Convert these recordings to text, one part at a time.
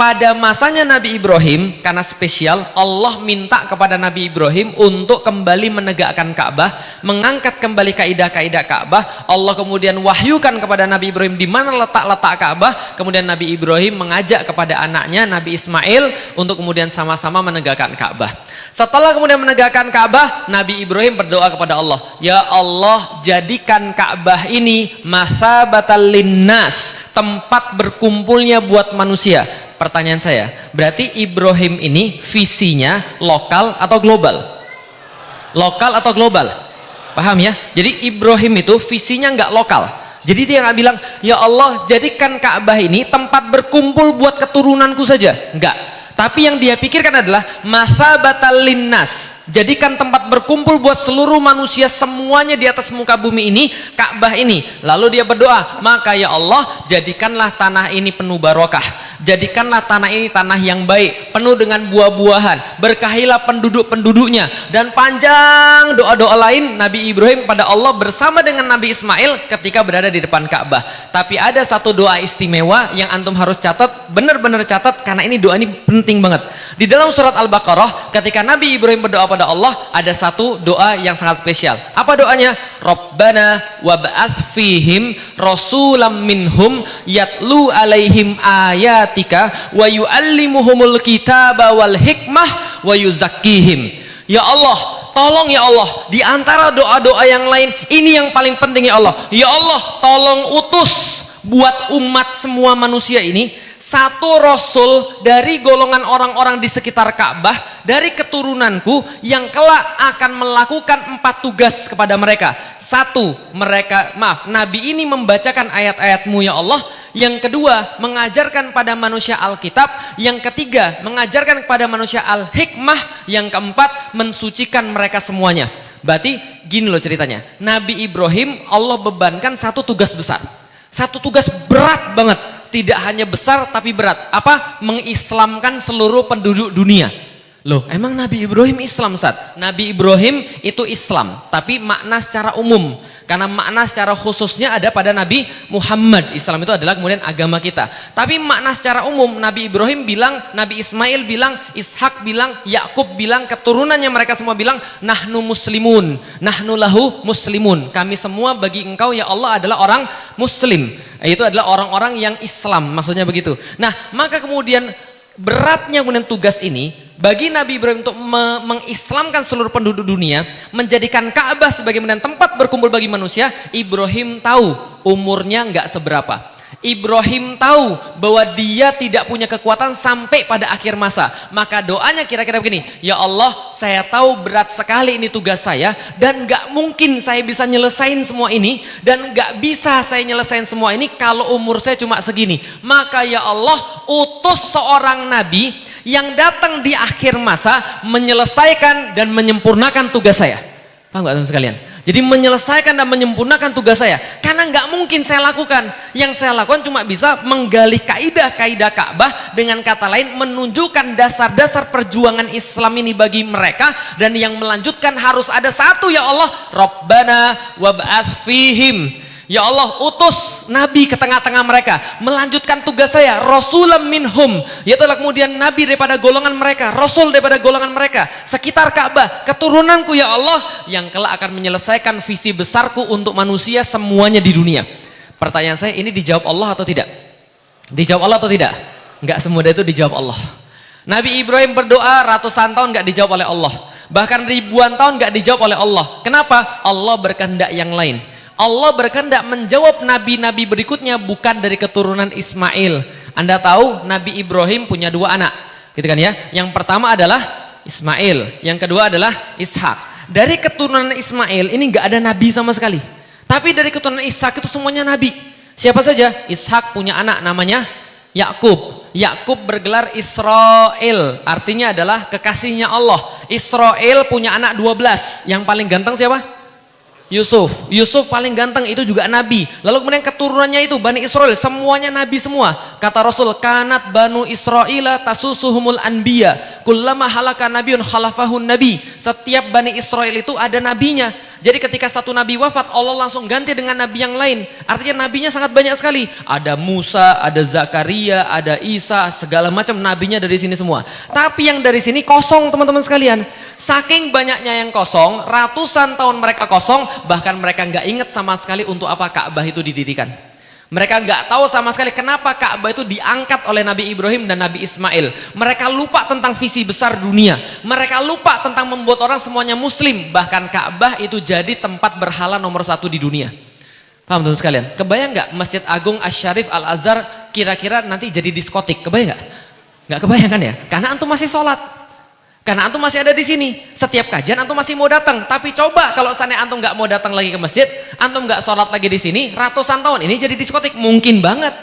pada masanya Nabi Ibrahim, karena spesial, Allah minta kepada Nabi Ibrahim untuk kembali menegakkan Ka'bah, mengangkat kembali kaidah-kaidah Ka'bah. Allah kemudian wahyukan kepada Nabi Ibrahim di mana letak-letak Ka'bah. Kemudian Nabi Ibrahim mengajak kepada anaknya Nabi Ismail untuk kemudian sama-sama menegakkan Ka'bah. Setelah kemudian menegakkan Ka'bah, Nabi Ibrahim berdoa kepada Allah, ya Allah, jadikan Ka'bah ini mathabatal linnas, tempat berkumpulnya buat manusia. Pertanyaan saya, berarti Ibrahim ini visinya lokal atau global? Lokal atau global? Paham ya? Jadi Ibrahim itu visinya nggak lokal. Jadi dia nggak bilang, ya Allah, jadikan Ka'bah ini tempat berkumpul buat keturunanku saja. Enggak. Tapi yang dia pikirkan adalah mathabatal linnas, jadikan tempat berkumpul buat seluruh manusia semuanya di atas muka bumi ini, Ka'bah ini. Lalu dia berdoa, maka ya Allah, jadikanlah tanah ini penuh barokah, jadikanlah tanah ini tanah yang baik, penuh dengan buah-buahan, berkahilah penduduk-penduduknya. Dan panjang doa-doa lain Nabi Ibrahim pada Allah bersama dengan Nabi Ismail ketika berada di depan Ka'bah. Tapi ada satu doa istimewa yang antum harus catat, benar-benar catat, karena ini doa ini penting banget. Di dalam surat Al-Baqarah, ketika Nabi Ibrahim berdoa pada Allah, ada satu doa yang sangat spesial. Apa doanya? Rabbana wab'ats fihim rasulam minhum yatlu alaihim ayatika wa yu'allimuhumul kitaba wal hikmah wa yuzakkihim. Ya Allah, tolong ya Allah, di antara doa-doa yang lain, ini yang paling penting ya Allah. Ya Allah, tolong utus buat umat semua manusia ini satu rasul dari golongan orang-orang di sekitar Ka'bah, dari keturunanku, yang kelak akan melakukan 4 tugas kepada mereka. Satu, Nabi ini membacakan ayat-ayatmu ya Allah. Yang kedua, mengajarkan pada manusia Alkitab. Yang ketiga, mengajarkan kepada manusia Al-Hikmah. Yang keempat, mensucikan mereka semuanya. Berarti gini loh ceritanya, Nabi Ibrahim Allah bebankan satu tugas besar, satu tugas berat banget. Tidak hanya besar tapi berat. Apa? Mengislamkan seluruh penduduk dunia. Loh, emang Nabi Ibrahim Islam, Ustaz? Nabi Ibrahim itu Islam, tapi makna secara umum. Karena makna secara khususnya ada pada Nabi Muhammad. Islam itu adalah kemudian agama kita. Tapi makna secara umum, Nabi Ibrahim bilang, Nabi Ismail bilang, Ishak bilang, Yakub bilang, keturunannya mereka semua bilang, nahnu muslimun, nahnu lahu muslimun. Kami semua bagi engkau ya Allah adalah orang muslim. Itu adalah orang-orang yang Islam, maksudnya begitu. Nah, maka kemudian beratnya kemudian tugas ini bagi Nabi Ibrahim untuk mengislamkan seluruh penduduk dunia, menjadikan Ka'bah sebagai tempat berkumpul bagi manusia. Ibrahim tahu umurnya nggak seberapa. Ibrahim tahu bahwa dia tidak punya kekuatan sampai pada akhir masa. Maka doanya kira-kira begini, ya Allah, saya tahu berat sekali ini tugas saya, dan nggak mungkin saya bisa nyelesain semua ini, dan nggak bisa saya nyelesain semua ini kalau umur saya cuma segini. Maka ya Allah, utus seorang nabi yang datang di akhir masa menyelesaikan dan menyempurnakan tugas saya. Paham nggak teman sekalian? Jadi menyelesaikan dan menyempurnakan tugas saya, karena nggak mungkin saya lakukan. Yang saya lakukan cuma bisa menggali kaidah-kaidah Ka'bah, dengan kata lain menunjukkan dasar-dasar perjuangan Islam ini bagi mereka. Dan yang melanjutkan harus ada satu, ya Allah, Rabbana wab'ats fihim, ya Allah, utus nabi ke tengah-tengah mereka, melanjutkan tugas saya, rasulam minhum, yaitu kemudian nabi daripada golongan mereka, rasul daripada golongan mereka, sekitar Ka'bah, keturunanku ya Allah, yang kelak akan menyelesaikan visi besarku untuk manusia semuanya di dunia. Pertanyaan saya, ini dijawab Allah atau tidak? Dijawab Allah atau tidak? Enggak semudah itu dijawab Allah. Nabi Ibrahim berdoa ratusan tahun enggak dijawab oleh Allah, bahkan ribuan tahun enggak dijawab oleh Allah. Kenapa? Allah berkehendak yang lain. Allah berkehendak menjawab nabi-nabi berikutnya bukan dari keturunan Ismail. Anda tahu Nabi Ibrahim punya 2 anak, gitu kan ya? Yang pertama adalah Ismail, yang kedua adalah Ishak. Dari keturunan Ismail ini nggak ada nabi sama sekali. Tapi dari keturunan Ishak itu semuanya nabi. Siapa saja? Ishak punya anak namanya Yakub. Yakub bergelar Israel, artinya adalah kekasihnya Allah. Israel punya anak 12. Yang paling ganteng siapa? Yusuf. Yusuf paling ganteng, itu juga nabi. Lalu kemudian keturunannya itu Bani Israel semuanya nabi semua. Kata Rasul, kanat banu Israila tasusuhumul anbiya kullama halaka nabiyun khalafahun nabi. Setiap Bani Israel itu ada nabinya. Jadi ketika satu nabi wafat, Allah langsung ganti dengan nabi yang lain. Artinya nabinya sangat banyak sekali. Ada Musa, ada Zakaria, ada Isa, segala macam nabinya dari sini semua. Tapi yang dari sini kosong, teman-teman sekalian. Saking banyaknya yang kosong, ratusan tahun mereka kosong, bahkan mereka nggak ingat sama sekali untuk apa Ka'bah itu didirikan. Mereka nggak tahu sama sekali kenapa Ka'bah itu diangkat oleh Nabi Ibrahim dan Nabi Ismail. Mereka lupa tentang visi besar dunia. Mereka lupa tentang membuat orang semuanya muslim. Bahkan Ka'bah itu jadi tempat berhala nomor 1 di dunia. Paham teman sekalian? Kebayang nggak Masjid Agung Asy-Syarif Al-Azhar kira-kira nanti jadi diskotik? Kebayang nggak? Nggak kebayang kan ya? Karena antum masih sholat. Karena antum masih ada di sini, setiap kajian antum masih mau datang. Tapi coba kalau seandainya antum nggak mau datang lagi ke masjid, antum nggak sholat lagi di sini, ratusan tahun ini jadi diskotik, mungkin banget.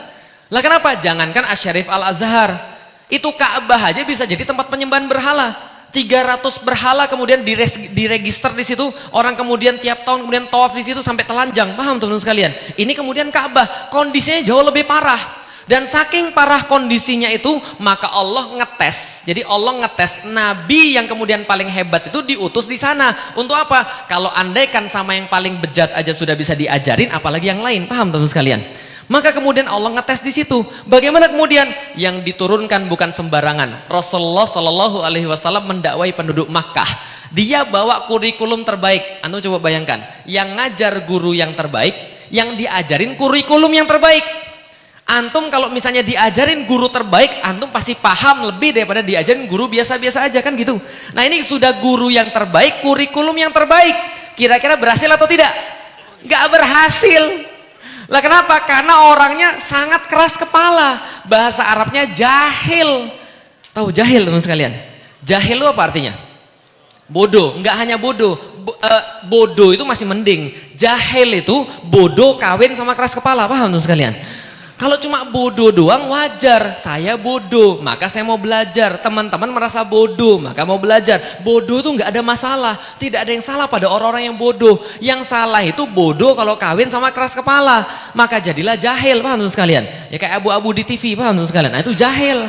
Lah kenapa? Jangankan Asy-Syarif Al-Azhar, itu Ka'bah aja bisa jadi tempat penyembahan berhala. 300 berhala kemudian diregister di situ, orang kemudian tiap tahun kemudian tawaf di situ sampai telanjang. Paham teman-teman sekalian? Ini kemudian Ka'bah, kondisinya jauh lebih parah. Dan saking parah kondisinya itu, maka Allah ngetes. Jadi Allah ngetes nabi yang kemudian paling hebat itu diutus di sana. Untuk apa? Kalau andaikan sama yang paling bejat aja sudah bisa diajarin, apalagi yang lain. Paham teman-teman sekalian? Maka kemudian Allah ngetes di situ. Bagaimana kemudian yang diturunkan bukan sembarangan. Rasulullah Shallallahu Alaihi Wasallam mendakwai penduduk Makkah. Dia bawa kurikulum terbaik. Anda coba bayangkan, yang ngajar guru yang terbaik, yang diajarin kurikulum yang terbaik. Antum kalau misalnya diajarin guru terbaik, antum pasti paham lebih daripada diajarin guru biasa-biasa aja kan gitu. Nah ini sudah guru yang terbaik, kurikulum yang terbaik. Kira-kira berhasil atau tidak? Nggak berhasil. Lah kenapa? Karena orangnya sangat keras kepala. Bahasa Arabnya jahil. Tahu jahil teman sekalian? Jahil itu apa artinya? Bodoh. Nggak hanya bodoh. Bodoh itu masih mending. Jahil itu bodoh kawin sama keras kepala. Paham teman sekalian? Kalau cuma bodoh doang wajar, saya bodoh, maka saya mau belajar. Teman-teman merasa bodoh, maka mau belajar. Bodoh itu nggak ada masalah, tidak ada yang salah pada orang-orang yang bodoh. Yang salah itu bodoh kalau kawin sama keras kepala, maka jadilah jahil, paham teman sekalian? Ya kayak abu-abu di TV, paham teman sekalian? Nah itu jahil,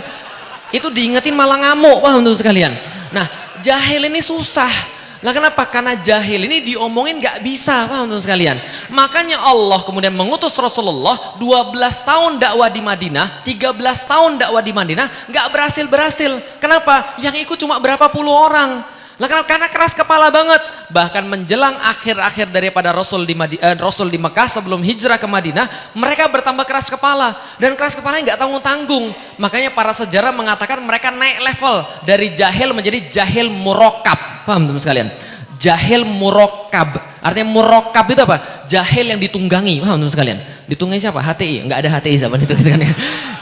itu diingetin malah ngamuk, paham teman sekalian? Nah jahil ini susah. Lah kenapa? Karena jahil ini diomongin nggak bisa, paham teman sekalian? Makanya Allah kemudian mengutus Rasulullah 12 tahun dakwah di Madinah, 13 tahun dakwah di Madinah, nggak berhasil. Kenapa? Yang ikut cuma berapa puluh orang. Lah karena keras kepala banget. Bahkan menjelang akhir-akhir daripada Rasul di Mekah sebelum hijrah ke Madinah, mereka bertambah keras kepala dan keras kepalanya nggak tanggung-tanggung. Makanya para sejarah mengatakan mereka naik level dari jahil menjadi jahil murakkab. Paham teman sekalian? Jahil murakkab. Artinya murakkab itu apa? Jahil yang ditunggangi. Paham teman sekalian? Ditunggangi siapa? HTI. Enggak ada HTI zaman itu kan ya.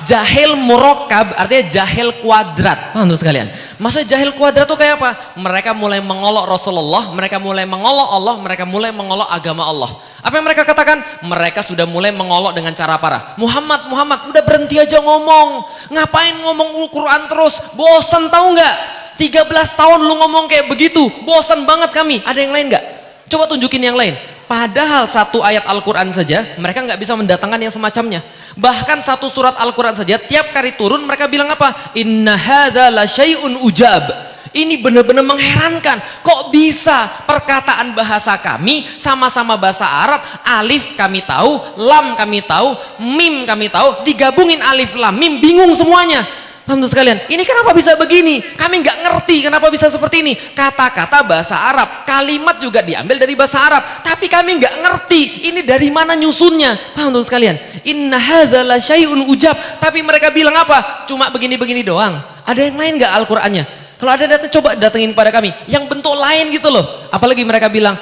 Jahil murakkab artinya jahil kuadrat. Paham teman sekalian? Maksudnya jahil kuadrat itu kayak apa? Mereka mulai mengolok Rasulullah, mereka mulai mengolok Allah, mereka mulai mengolok agama Allah. Apa yang mereka katakan? Mereka sudah mulai mengolok dengan cara parah. Muhammad, udah berhenti aja ngomong. Ngapain ngomong Al-Quran terus? Bosan tahu nggak? 13 tahun lu ngomong kayak begitu, bosan banget kami. Ada yang lain nggak? Coba tunjukin yang lain. Padahal satu ayat Al-Quran saja mereka nggak bisa mendatangkan yang semacamnya. Bahkan satu surat Al-Quran saja tiap kali turun mereka bilang apa? Inna hadza la syai'un ujab. Ini benar-benar mengherankan. Kok bisa perkataan bahasa kami sama-sama bahasa Arab, alif kami tahu, lam kami tahu, mim kami tahu, digabungin alif lam mim bingung semuanya. Paham tuh sekalian? Ini kenapa bisa begini? Kami nggak ngerti kenapa bisa seperti ini. Kata-kata bahasa Arab, kalimat juga diambil dari bahasa Arab, tapi kami nggak ngerti ini dari mana nyusunnya. Paham tuh sekalian? Inna hadza la syai'un ujab. Tapi mereka bilang apa? Cuma begini-begini doang. Ada yang lain nggak Al-Qur'annya? Kalau ada datang, coba datengin pada kami yang bentuk lain gitu loh. Apalagi mereka bilang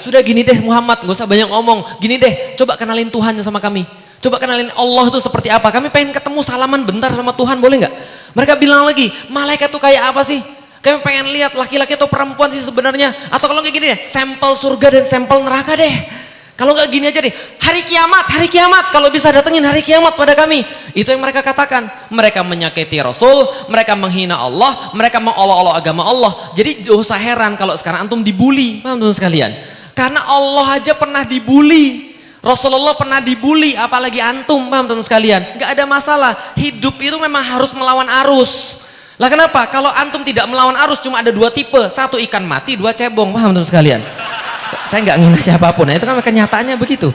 sudah gini deh Muhammad, gak usah banyak ngomong, gini deh, coba kenalin Tuhan sama kami. Coba kenalin Allah itu seperti apa. Kami pengen ketemu salaman bentar sama Tuhan, boleh nggak? Mereka bilang lagi, malaikat itu kayak apa sih? Kami pengen lihat laki-laki atau perempuan sih sebenarnya. Atau kalau kayak gini deh, sampel surga dan sampel neraka deh. Kalau nggak gini aja deh, hari kiamat. Kalau bisa datengin hari kiamat pada kami. Itu yang mereka katakan. Mereka menyakiti Rasul, mereka menghina Allah, mereka mengolok-olok agama Allah. Jadi gak usah heran kalau sekarang antum dibully, paham teman sekalian? Karena Allah aja pernah dibully. Rasulullah pernah dibully, apalagi antum, paham teman sekalian? Nggak ada masalah. Hidup itu memang harus melawan arus. Lah kenapa? Kalau antum tidak melawan arus cuma ada dua tipe, satu ikan mati, dua cebong, paham teman sekalian? Saya nggak ngina siapapun, nah itu kan kenyataannya begitu.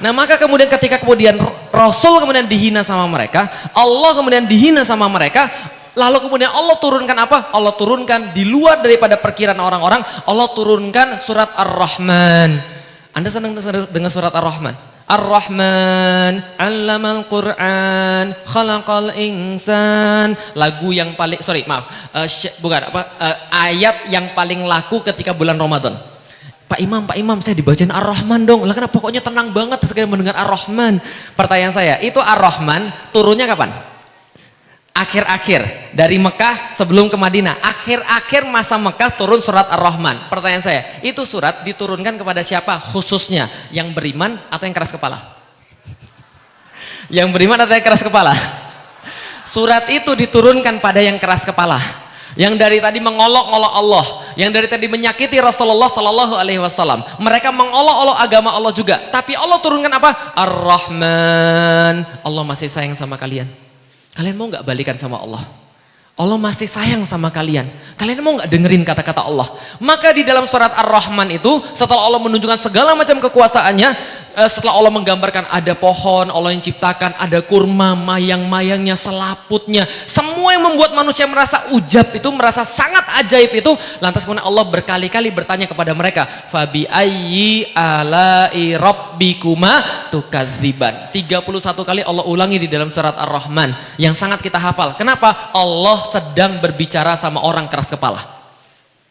Nah maka kemudian ketika kemudian Rasul kemudian dihina sama mereka, Allah kemudian dihina sama mereka, lalu kemudian Allah turunkan apa? Allah turunkan di luar daripada perkiraan orang-orang, Allah turunkan surat Ar-Rahman. Anda senang dengan surat Ar-Rahman? Ar-Rahman, 'allamal Qur'an, khalaqal insan. Lagu yang paling, ayat yang paling laku ketika bulan Ramadan. Pak Imam, saya dibacain Ar-Rahman dong. Lah kenapa pokoknya tenang banget sekali mendengar Ar-Rahman? Pertanyaan saya, itu Ar-Rahman turunnya kapan? Akhir-akhir dari Mekah sebelum ke Madinah, akhir-akhir masa Mekah turun surat Ar-Rahman. Pertanyaan saya, itu surat diturunkan kepada siapa khususnya? Yang beriman atau yang keras kepala? Yang beriman atau yang keras kepala? Surat itu diturunkan pada yang keras kepala, yang dari tadi mengolok-olok Allah, yang dari tadi menyakiti Rasulullah Sallallahu Alaihi Wasallam. Mereka mengolok-olok agama Allah juga, tapi Allah turunkan apa? Ar-Rahman. Allah masih sayang sama kalian. Kalian mau nggak balikan sama Allah? Allah masih sayang sama kalian. Kalian mau nggak dengerin kata-kata Allah? Maka di dalam surat Ar-Rahman itu, setelah Allah menunjukkan segala macam kekuasaannya, setelah Allah menggambarkan ada pohon, Allah yang ciptakan, ada kurma, mayang-mayangnya, selaputnya, semua yang membuat manusia merasa ujab itu, merasa sangat ajaib itu, lantas kemudian Allah berkali-kali bertanya kepada mereka, fabi ayyi alai rabbikuma tukadziban. 31 kali Allah ulangi di dalam surat Ar-Rahman yang sangat kita hafal. Kenapa? Allah sedang berbicara sama orang keras kepala.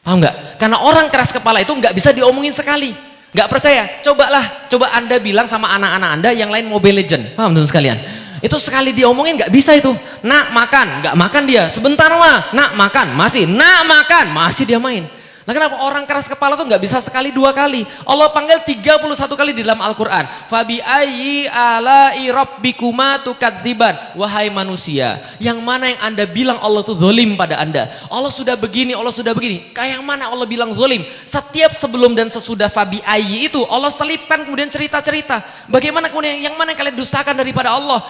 Paham nggak? Karena orang keras kepala itu nggak bisa diomongin sekali. Nggak percaya? Coba Anda bilang sama anak-anak Anda yang lain Mobile Legend. Paham teman sekalian? Itu sekali diomongin nggak bisa itu. Nak makan, nggak makan dia. Sebentar mah, nak makan, masih. Nak makan, masih dia main. Nah kenapa orang keras kepala tuh nggak bisa sekali dua kali? Allah panggil 31 kali di dalam Al-Quran. Fabi ayyi alai rabbikuma tukadziban. Wahai manusia, yang mana yang Anda bilang Allah tuh zolim pada Anda? Allah sudah begini, Allah sudah begini. Kayak yang mana Allah bilang zolim? Setiap sebelum dan sesudah fabi ayyi itu Allah selipkan kemudian cerita-cerita. Bagaimana kemudian yang mana yang kalian dustakan daripada Allah?